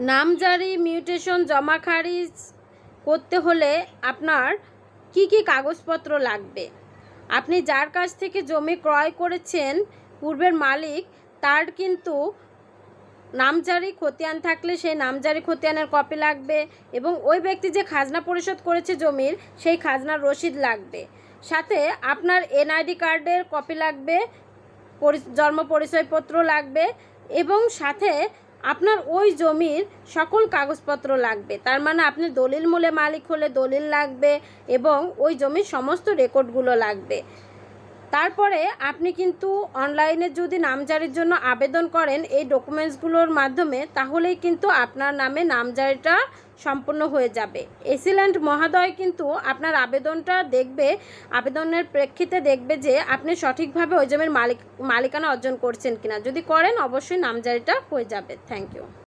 নামজারি মিউটেশন জমা খারিজ করতে হলে আপনার কি কি কাগজপত্র লাগবে? আপনি যার কাছ থেকে জমি ক্রয় করেছেন পূর্বের মালিক, তার কিন্তু নামজারি খতিয়ান থাকলে সেই নামজারি খতিয়ানের কপি লাগবে এবং ওই ব্যক্তি যে খাজনা পরিশোধ করেছে জমির সেই খাজনার রসিদ লাগবে। সাথে আপনার এনআইডি কার্ডের কপি লাগবে, জন্ম পরিচয়পত্র লাগবে এবং সাথে আপনার ওই জমির সকল কাগজপত্র লাগবে। তার মানে আপনি দলিল মূলে মালিক হলে দলিল লাগবে এবং ওই জমির সমস্ত রেকর্ডগুলো লাগবে। তারপরে আপনি কিন্তু অনলাইনে যদি নামজারির জন্য আবেদন করেন এই ডকুমেন্টসগুলোর মাধ্যমে, তাহলেই কিন্তু আপনার নামে নামজারিটা সম্পূর্ণ হয়ে যাবে। এসিল্যান্ড মহোদয় কিন্তু আপনার আবেদনটা দেখবে, আবেদনের প্রেক্ষিতে দেখবে যে আপনি সঠিকভাবে ওই জমির মালিকানা অর্জন করছেন কিনা। যদি করেন অবশ্যই নামজারিটা হয়ে যাবে। Thank you.